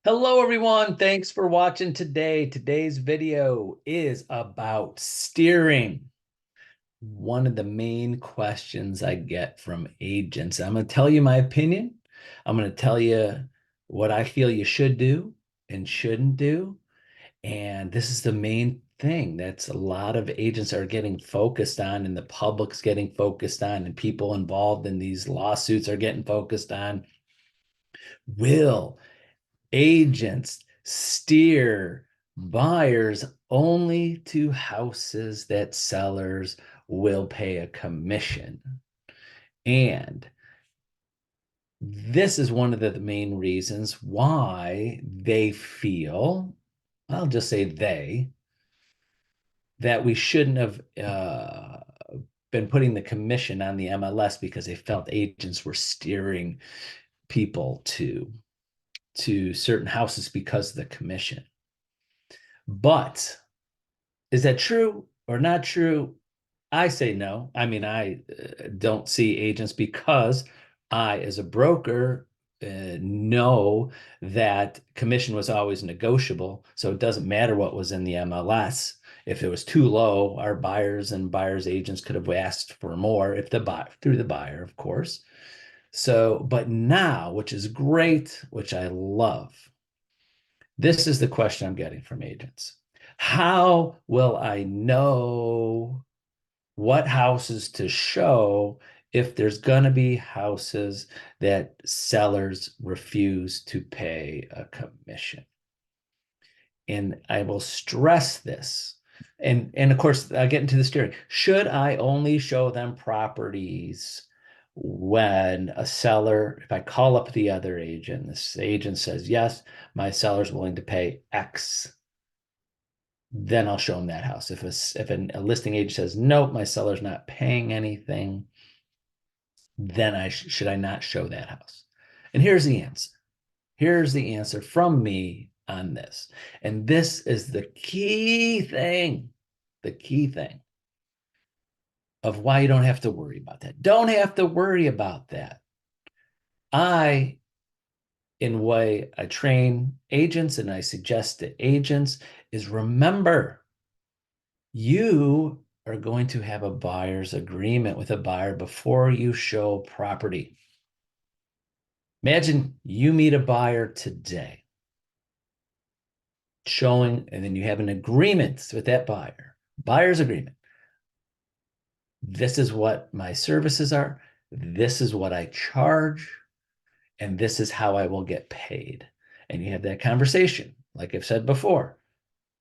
Hello, everyone. Thanks for watching today. Today's video is about steering. One of the main questions I get from agents. I'm going to tell you my opinion. I'm going to tell you what I feel you should do and shouldn't do. And this is the main thing that's a lot of agents are getting focused on, and the public's getting focused on, and people involved in these lawsuits are getting focused on. Will agents steer buyers only to houses that sellers will pay a commission? And this is one of the main reasons why they feel, I'll just say that we shouldn't have been putting the commission on the MLS because they felt agents were steering people to certain houses because of the commission. But is that true or not true? I say no. I mean, I don't see agents because I, as a broker, know that commission was always negotiable. So it doesn't matter what was in the MLS. If it was too low, our buyers and buyers agents could have asked for more if the buy through the buyer, of course. So, but now, which is great, which I love, this is the question I'm getting from agents. How will I know what houses to show if there's going to be houses that sellers refuse to pay a commission? And I will stress this. And of course, I get into the steering. Should I only show them properties when a seller, if I call up the other agent, this agent says, yes, my seller's willing to pay X, then I'll show them that house. If a listing agent says, nope, my seller's not paying anything, then should I not show that house? And here's the answer. Here's the answer from me on this. And this is the key thing of why you don't have to worry about that. Don't have to worry about that. In way I train agents and I suggest to agents is remember, you are going to have a buyer's agreement with a buyer before you show property. Imagine you meet a buyer today, showing, and then you have an agreement with that buyer, buyer's agreement. This is what my services are. This is what I charge. And this is how I will get paid. And you have that conversation. Like I've said before,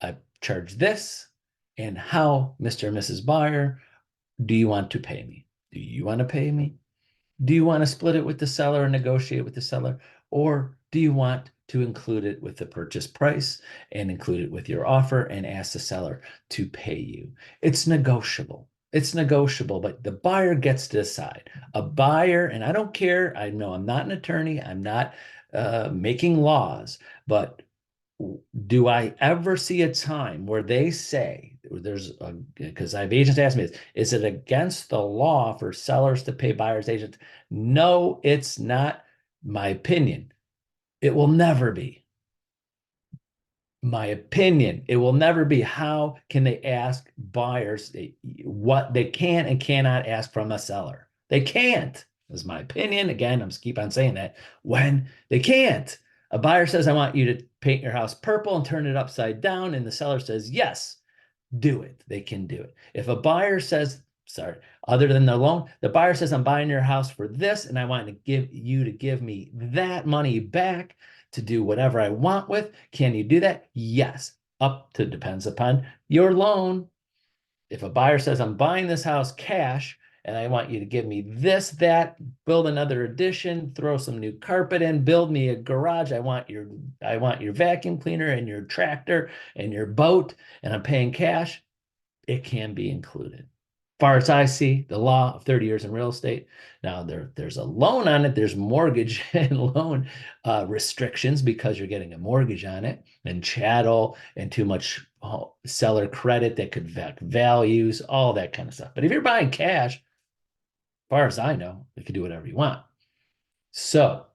I charge this. And how, Mr. and Mrs. Buyer, do you want to pay me? Do you want to pay me? Do you want to split it with the seller and negotiate with the seller? Or do you want to include it with the purchase price and include it with your offer and ask the seller to pay you? It's negotiable. It's negotiable, but the buyer gets to decide. A buyer, and I don't care, I know I'm not an attorney, I'm not making laws, but do I ever see a time where they say because I've agents ask me this, is it against the law for sellers to pay buyers agents? No, it's not. My opinion, it will never be. My opinion, it will never be. How can they ask buyers what they can and cannot ask from a seller? They can't. Is my opinion. Again, I'm just keep on saying that when they can't. A buyer says, I want you to paint your house purple and turn it upside down. And the seller says, yes, do it. They can do it. If a buyer says, sorry, other than the loan, the buyer says, I'm buying your house for this, and I want to give me that money back to do whatever I want with. Can you do that? Yes. Depends upon your loan. If a buyer says, I'm buying this house cash and I want you to give me this, that, build another addition, throw some new carpet in, build me a garage. I want your vacuum cleaner and your tractor and your boat, and I'm paying cash, it can be included. Far as I see, the law of 30 years in real estate. Now there's a loan on it. There's mortgage and loan restrictions because you're getting a mortgage on it, and chattel and too much seller credit that could affect values, all that kind of stuff. But if you're buying cash, far as I know, you can do whatever you want. So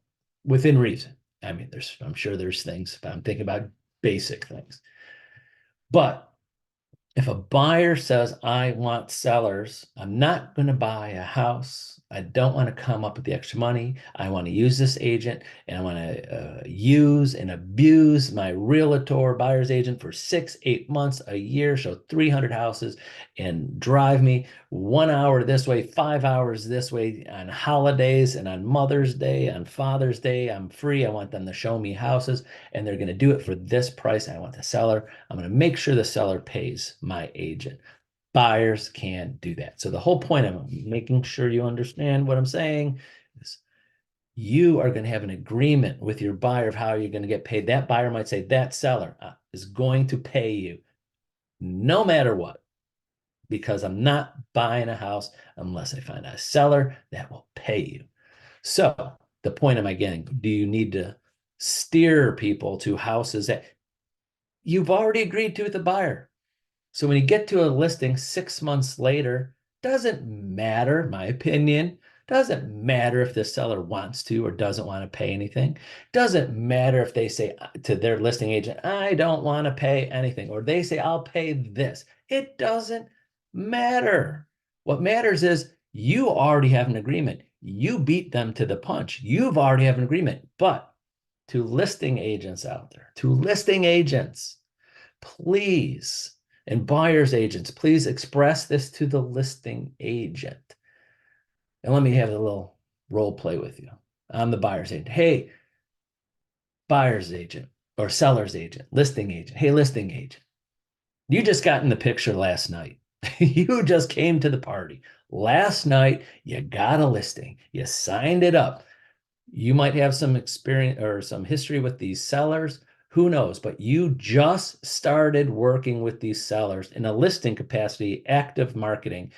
within reason. I mean, I'm sure there's things, but I'm thinking about basic things. But if a buyer says, I want sellers, I'm not going to buy a house. I don't want to come up with the extra money. I want to use this agent and I want to use and abuse my realtor buyer's agent for 6, 8 months, a year, show 300 houses and drive me 1 hour this way, 5 hours this way on holidays and on Mother's Day, on Father's Day. I'm free. I want them to show me houses and they're going to do it for this price. I want the seller. I'm going to make sure the seller pays my agent. Buyers can't do that. So the whole point of making sure you understand what I'm saying is you are going to have an agreement with your buyer of how you're going to get paid. That buyer might say that seller is going to pay you no matter what, because I'm not buying a house unless I find a seller that will pay you. So the point am I getting? Do you need to steer people to houses that you've already agreed to with the buyer? So when you get to a listing 6 months later, doesn't matter, my opinion, doesn't matter if the seller wants to or doesn't want to pay anything. Doesn't matter if they say to their listing agent, I don't want to pay anything, or they say, I'll pay this. It doesn't matter. What matters is you already have an agreement. You beat them to the punch. You've already have an agreement. But to listing agents out there, to listing agents, please, and buyer's agents, please express this to the listing agent. And let me have a little role play with you. I'm the buyer's agent. Hey, buyer's agent or seller's agent, listing agent. Hey, listing agent, you just got in the picture last night. You just came to the party. Last night, you got a listing. You signed it up. You might have some experience or some history with these sellers. Who knows? But you just started working with these sellers in a listing capacity, active marketing,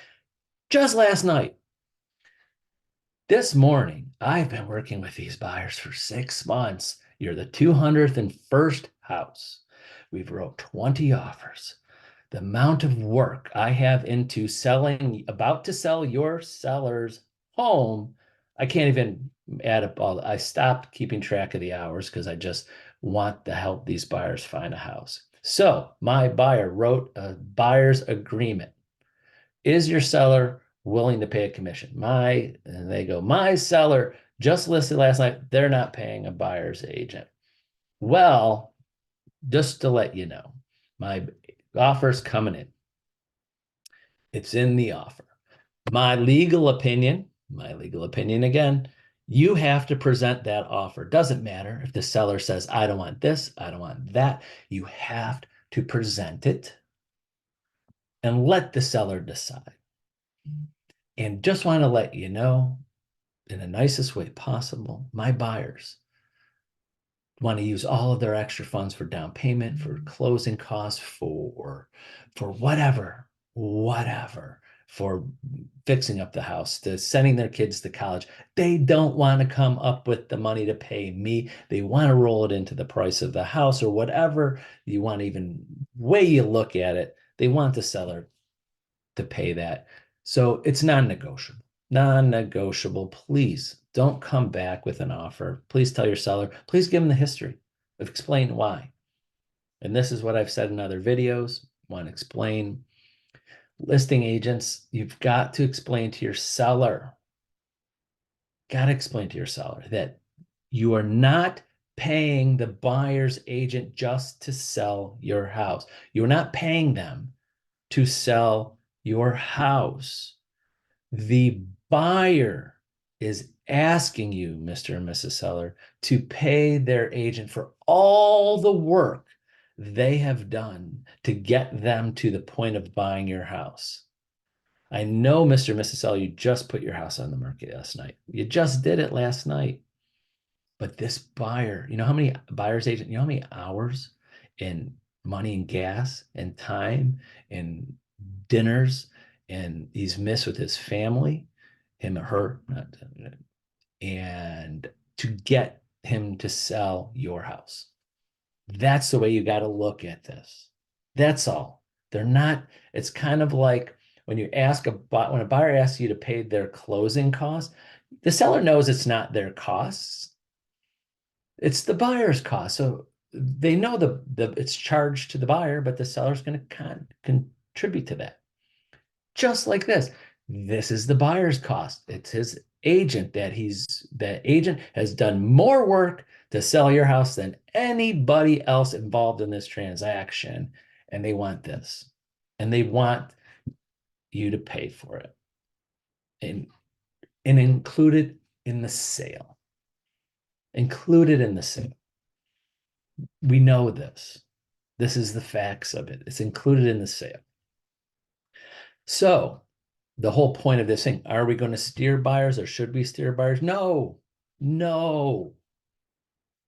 just last night. This morning, I've been working with these buyers for 6 months. You're the 201st house. We've wrote 20 offers. The amount of work I have into selling, about to sell your seller's home, I can't even add up all. I stopped keeping track of the hours because I just want to help these buyers find a house. So my buyer wrote a buyer's agreement. Is your seller willing to pay a commission? And they go, my seller just listed last night. They're not paying a buyer's agent. Well, just to let you know, my offer's coming in. It's in the offer. My legal opinion again, you have to present that offer. Doesn't matter if the seller says, I don't want this, I don't want that. You have to present it and let the seller decide. And just want to let you know, in the nicest way possible, my buyers want to use all of their extra funds for down payment, for closing costs, for whatever, for fixing up the house, to sending their kids to college. They don't want to come up with the money to pay me. They want to roll it into the price of the house or whatever you want, even way you look at it. They want the seller to pay that. So it's non-negotiable. Non-negotiable. Please don't come back with an offer. Please tell your seller, please give them the history of explain why. And this is what I've said in other videos. Want to explain. Listing agents, you've got to explain to your seller, that you are not paying the buyer's agent just to sell your house. You're not paying them to sell your house. The buyer is asking you, Mr. and Mrs. Seller, to pay their agent for all the work they have done to get them to the point of buying your house. I know, Mr. and Mrs. Seller, you just put your house on the market last night. You just did it last night. But this buyer, you know how many buyer's agent, you know how many hours and money and gas and time and dinners and he's missed with his family, him or her, and to get him to sell your house. That's the way you got to look at this. That's all. They're not, it's kind of like when you ask when a buyer asks you to pay their closing costs, the seller knows it's not their costs. It's the buyer's cost. So they know the it's charged to the buyer, but the seller's going to contribute to that. Just like this. This is the buyer's cost. It's his agent that agent has done more work to sell your house than anybody else involved in this transaction. And they want this. And they want you to pay for it and, and included in the sale. Included in the sale. We know this. This is the facts of it. It's included in the sale. So the whole point of this thing, are we going to steer buyers or should we steer buyers? No, no.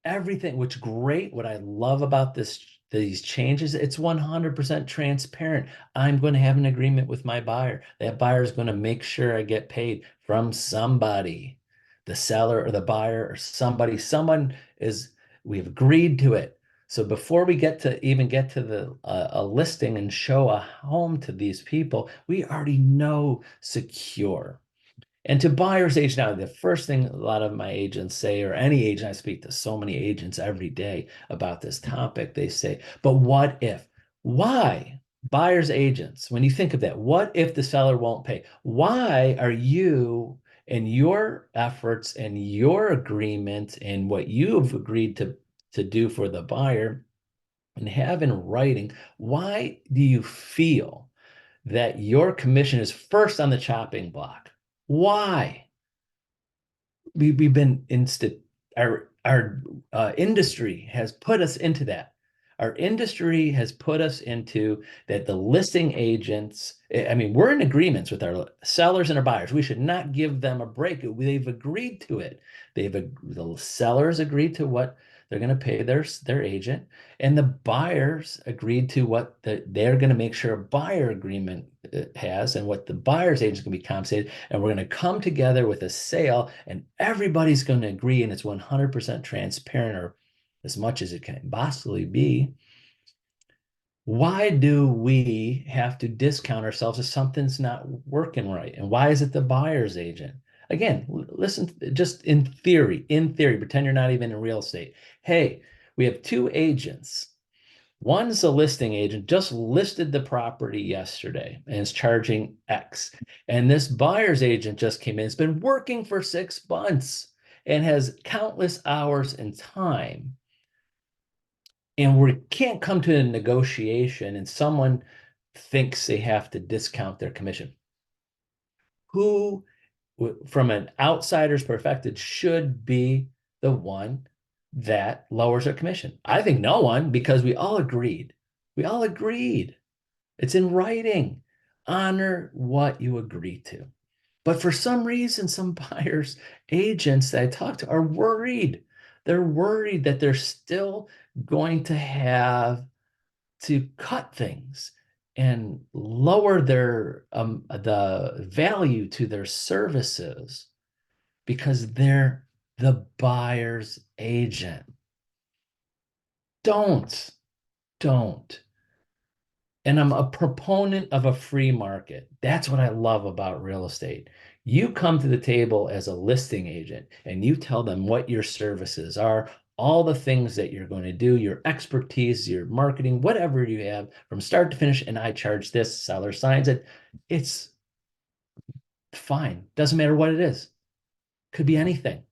Everything, which great. What I love about these changes, it's 100% transparent. I'm going to have an agreement with my buyer. That buyer is going to make sure I get paid from somebody, the seller or the buyer or somebody. We've agreed to it. So before we even get to the a listing and show a home to these people, we already know secure. And to buyer's agent now, the first thing a lot of my agents say, or any agent, I speak to so many agents every day about this topic, they say, but what if? Why? Buyer's agents, when you think of that, what if the seller won't pay? Why are you and your efforts and your agreement and what you've agreed to do for the buyer and have in writing, why do you feel that your commission is first on the chopping block? Why? We've been our industry has put us into that. Our industry has put us into that the listing agents, I mean, we're in agreements with our sellers and our buyers. We should not give them a break. They've agreed to it. The sellers agreed to what they're going to pay their agent, and the buyers agreed to what they're going to make sure a buyer agreement has and what the buyer's agent is going to be compensated. And we're going to come together with a sale and everybody's going to agree and it's 100% transparent or as much as it can possibly be. Why do we have to discount ourselves if something's not working right? And why is it the buyer's agent? Again, listen, just in theory, pretend you're not even in real estate. Hey, we have two agents. One's a listing agent, just listed the property yesterday and is charging X. And this buyer's agent just came in, it's been working for 6 months and has countless hours and time. And we can't come to a negotiation and someone thinks they have to discount their commission. Who, from an outsider's perspective, should be the one that lowers their commission? I think no one, because we all agreed. We all agreed. It's in writing. Honor what you agree to. But for some reason, some buyers, agents that I talk to are worried. They're worried that they're still going to have to cut things and lower the value to their services because they're the buyer's agent. Don't, don't. And I'm a proponent of a free market. That's what I love about real estate. You come to the table as a listing agent and you tell them what your services are, all the things that you're going to do, your expertise, your marketing, whatever you have from start to finish. And I charge this, seller signs it. It's fine. Doesn't matter what it is. Could be anything.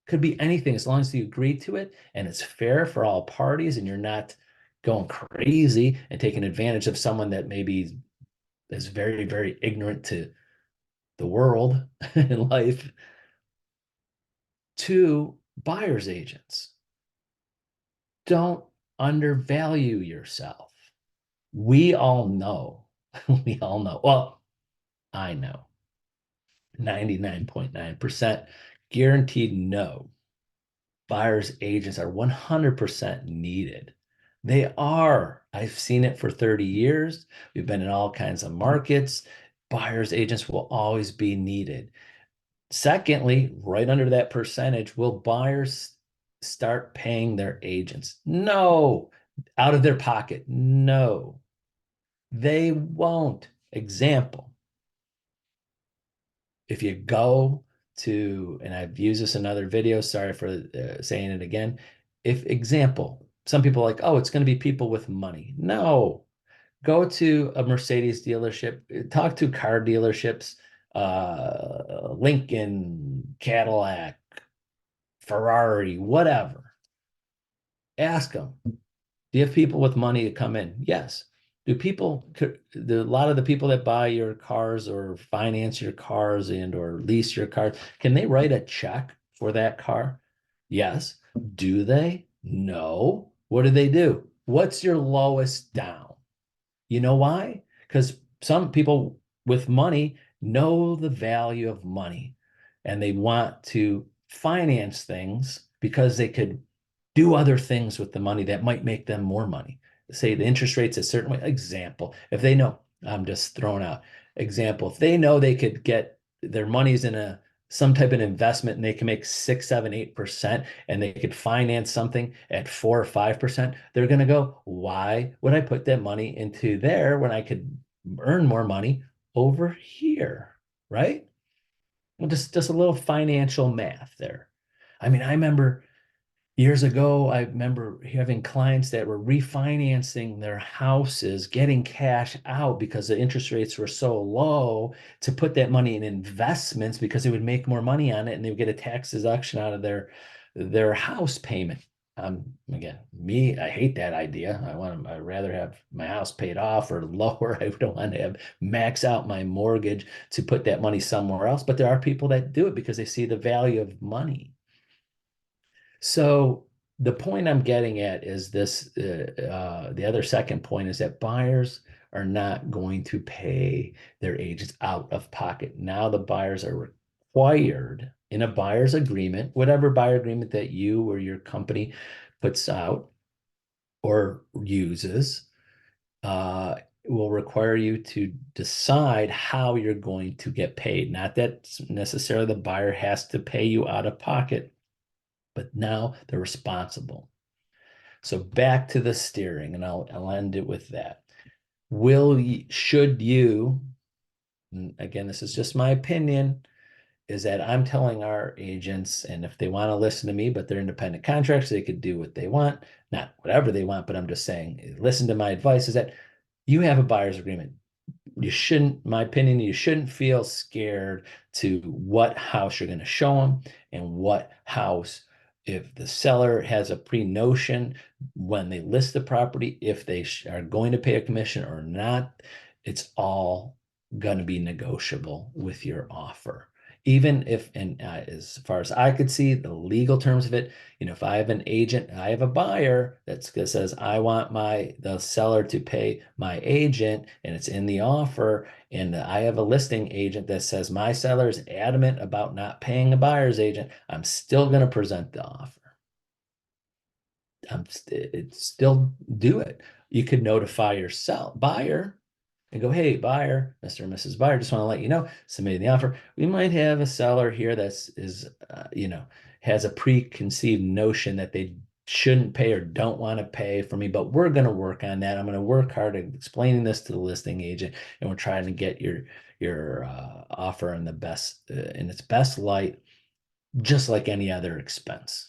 Could be anything as long as you agree to it and it's fair for all parties and you're not going crazy and taking advantage of someone that maybe is very, very ignorant to the world and life. To buyer's agents, don't undervalue yourself. We all know, we all know. Well, I know 99.9% guaranteed no. Buyer's agents are 100% needed. They are. I've seen it for 30 years. We've been in all kinds of markets. Buyer's agents will always be needed. Secondly, right under that percentage, will buyers start paying their agents? No. Out of their pocket? No. They won't. Example, if you go to, and I've used this in other videos, sorry for saying it again. If example, some people are like, oh, it's going to be people with money. No, go to a Mercedes dealership, talk to car dealerships, Lincoln, Cadillac, Ferrari, whatever. Ask them, do you have people with money to come in? Yes. Do people, a lot of the people that buy your cars or finance your cars and or lease your cars, can they write a check for that car? Yes. Do they? No. What do they do? What's your lowest down? You know why? Because some people with money know the value of money and they want to finance things because they could do other things with the money that might make them more money. Say the interest rates a certain way. Example, if they know, I'm just throwing out example, if they know they could get their money's in a some type of investment and they can make 6, 7, 8% and they could finance something at 4 or 5%, they're going to go, why would I put that money into there when I could earn more money over here? Right? Well, just a little financial math there. I mean, I remember years ago, I remember having clients that were refinancing their houses, getting cash out because the interest rates were so low to put that money in investments because they would make more money on it and they would get a tax deduction out of their house payment. Again, me, I hate that idea. I'd rather have my house paid off or lower. I don't want to have max out my mortgage to put that money somewhere else. But there are people that do it because they see the value of money. So the point I'm getting at is this, the other second point is that buyers are not going to pay their agents out of pocket. Now the buyers are required in a buyer's agreement, whatever buyer agreement that you or your company puts out or uses, will require you to decide how you're going to get paid. Not that necessarily the buyer has to pay you out of pocket, but now they're responsible. So back to the steering, and I'll end it with that. Should you, and again, this is just my opinion, is that I'm telling our agents, and if they want to listen to me, but they're independent contractors, they could do what they want, not whatever they want, but I'm just saying, listen to my advice is that you have a buyer's agreement. You shouldn't, my opinion, you shouldn't feel scared to what house you're going to show them and what house, if the seller has a pre-notion when they list the property, if they are going to pay a commission or not, it's all going to be negotiable with your offer. Even if, and as far as I could see, the legal terms of it, if I have an agent, I have a buyer that says, I want the seller to pay my agent, and it's in the offer. And I have a listing agent that says my seller is adamant about not paying a buyer's agent. I'm still going to present the offer. It's still do it. You could notify your buyer and go, hey, buyer, Mr. and Mrs. Buyer, just want to let you know, submitting the offer. We might have a seller here has a preconceived notion that they shouldn't pay or don't want to pay for me, but we're going to work on that. I'm going to work hard at explaining this to the listing agent, and we're trying to get your offer in its best light, just like any other expense.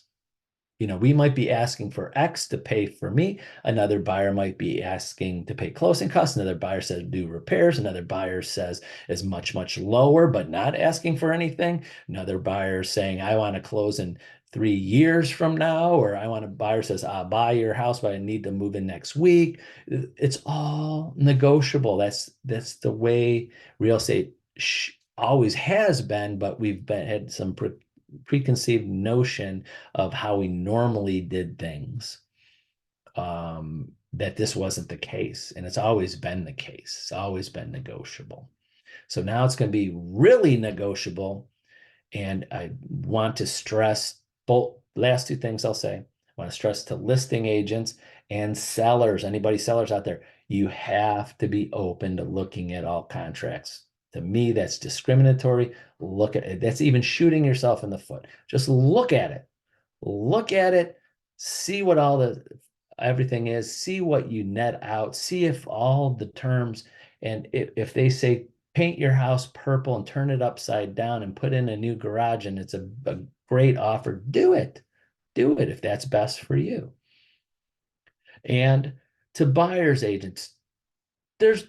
We might be asking for X to pay for me. Another buyer might be asking to pay closing costs. Another buyer says do repairs. Another buyer says is much, much lower, but not asking for anything. Another buyer saying, I want to close in 3 years from now, or I want a buyer says, I'll buy your house, but I need to move in next week. It's all negotiable. That's the way real estate always has been, but we've had some preconceived notion of how we normally did things, that this wasn't the case. And it's always been the case. It's always been negotiable. So now it's going to be really negotiable. And I want to stress both last two things I'll say. I want to stress to listing agents and sellers, anybody sellers out there, you have to be open to looking at all contracts. To me, that's discriminatory. Look at it. That's even shooting yourself in the foot. Just look at it. Look at it. See what everything is. See what you net out. See if all the terms, and if they say paint your house purple and turn it upside down and put in a new garage and it's a great offer, do it. Do it if that's best for you. And to buyer's agents,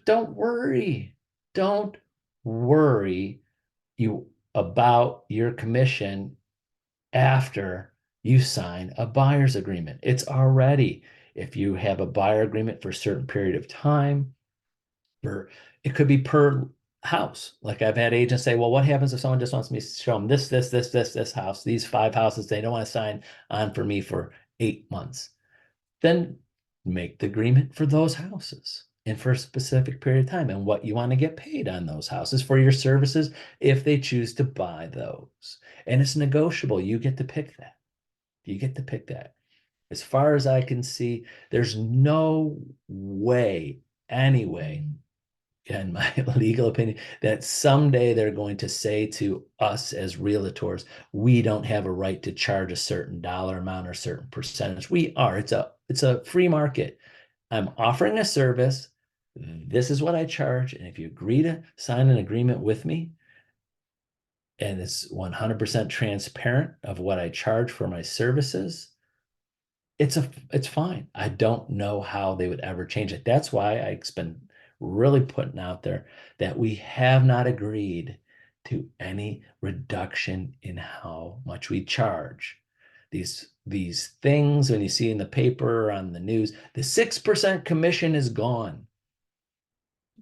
don't worry. Don't worry you about your commission after you sign a buyer's agreement. It's already, if you have a buyer agreement for a certain period of time, or it could be per house. Like I've had agents say, well, what happens if someone just wants me to show them this house, these 5 houses they don't want to sign on for me for 8 months? Then make the agreement for those houses and for a specific period of time and what you want to get paid on those houses for your services if they choose to buy those. And it's negotiable. You get to pick that. You get to pick that. As far as I can see, there's no way, anyway, in my legal opinion, that someday they're going to say to us as realtors, we don't have a right to charge a certain dollar amount or certain percentage. We are. It's a free market. I'm offering a service. This is what I charge. And if you agree to sign an agreement with me, and it's 100% transparent of what I charge for my services, it's fine. I don't know how they would ever change it. That's why I've been really putting out there that we have not agreed to any reduction in how much we charge. These things when you see in the paper or on the news, the 6% commission is gone.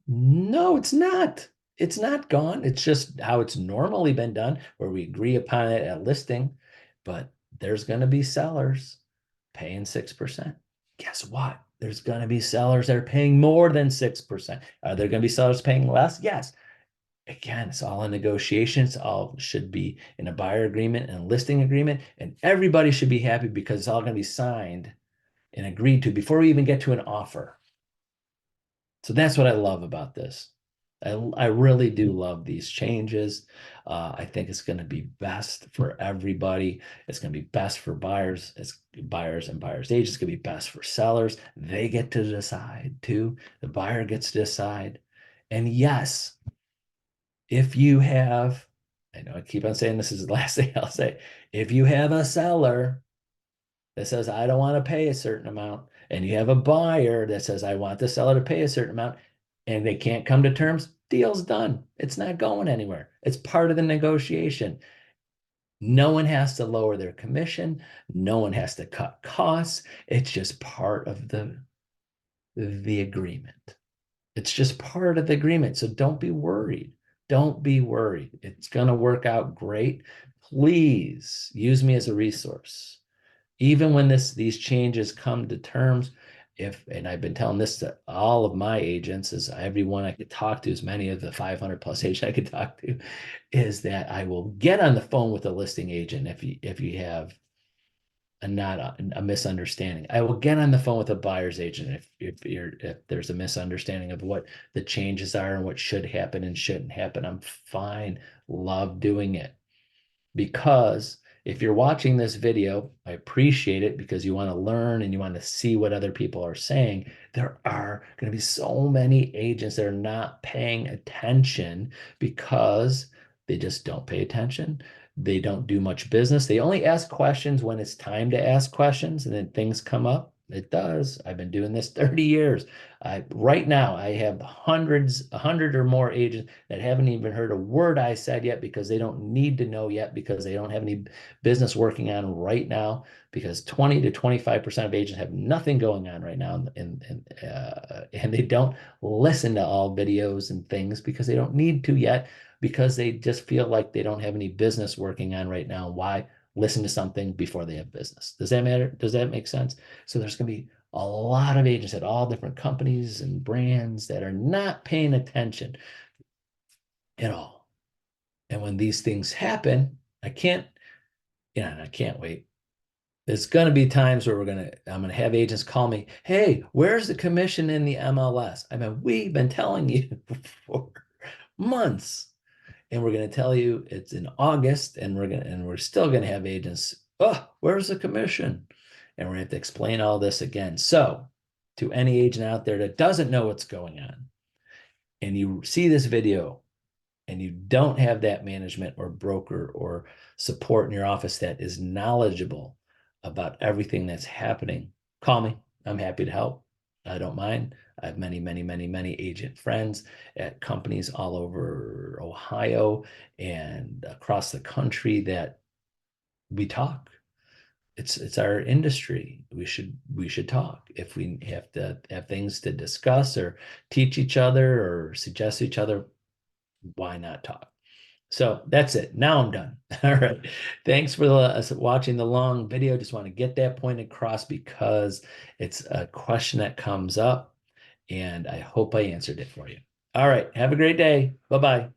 No, it's not. It's not gone. It's just how it's normally been done, where we agree upon it at listing, but there's going to be sellers paying 6%. Guess what? There's going to be sellers that are paying more than 6%. Are there going to be sellers paying less? Yes. Again, it's all in negotiations. All should be in a buyer agreement and a listing agreement, and everybody should be happy because it's all going to be signed and agreed to before we even get to an offer. So that's what I love about this. I really do love these changes. I think it's going to be best for everybody. It's going to be best for buyers. It's buyers and buyers agents. It's going to be best for sellers. They get to decide too. The buyer gets to decide. And yes, if you have, I know I keep on saying this is the last thing I'll say. If you have a seller that says, I don't want to pay a certain amount, and you have a buyer that says, I want the seller to pay a certain amount, and they can't come to terms, deal's done. It's not going anywhere. It's part of the negotiation. No one has to lower their commission. No one has to cut costs. It's just part of the agreement. It's just part of the agreement. So don't be worried. Don't be worried. It's going to work out great. Please use me as a resource. Even when these changes come to terms, and I've been telling this to all of my agents, is everyone I could talk to, as many of the 500 plus agents I could talk to, is that I will get on the phone with a listing agent if you have a misunderstanding. I will get on the phone with a buyer's agent if there's a misunderstanding of what the changes are and what should happen and shouldn't happen. I'm fine, love doing it. Because if you're watching this video, I appreciate it because you want to learn and you want to see what other people are saying. There are going to be so many agents that are not paying attention because they just don't pay attention. They don't do much business. They only ask questions when it's time to ask questions, and then things come up. It does. I've been doing this 30 years. Right now, I have 100 or more agents that haven't even heard a word I said yet because they don't need to know yet because they don't have any business working on right now because 20 to 25% of agents have nothing going on right now and they don't listen to all videos and things because they don't need to yet because they just feel like they don't have any business working on right now. Why listen to something before they have business? Does that matter? Does that make sense? So there's going to be a lot of agents at all different companies and brands that are not paying attention at all. And when these things happen, I can't wait. There's going to be times where I'm going to have agents call me, hey, where's the commission in the MLS? I mean, we've been telling you for months, and we're going to tell you it's in August, and we're still going to have agents, oh, where's the commission? And we're going to have to explain all this again. So to any agent out there that doesn't know what's going on, and you see this video and you don't have that management or broker or support in your office that is knowledgeable about everything that's happening, call me. I'm happy to help. I don't mind. I have many, many, many, many agent friends at companies all over Ohio and across the country that we talk. It's our industry. We should talk. If we have to have things to discuss or teach each other or suggest each other, why not talk? So that's it. Now I'm done. All right. Thanks for watching the long video. Just want to get that point across because it's a question that comes up, and I hope I answered it for you. All right. Have a great day. Bye-bye.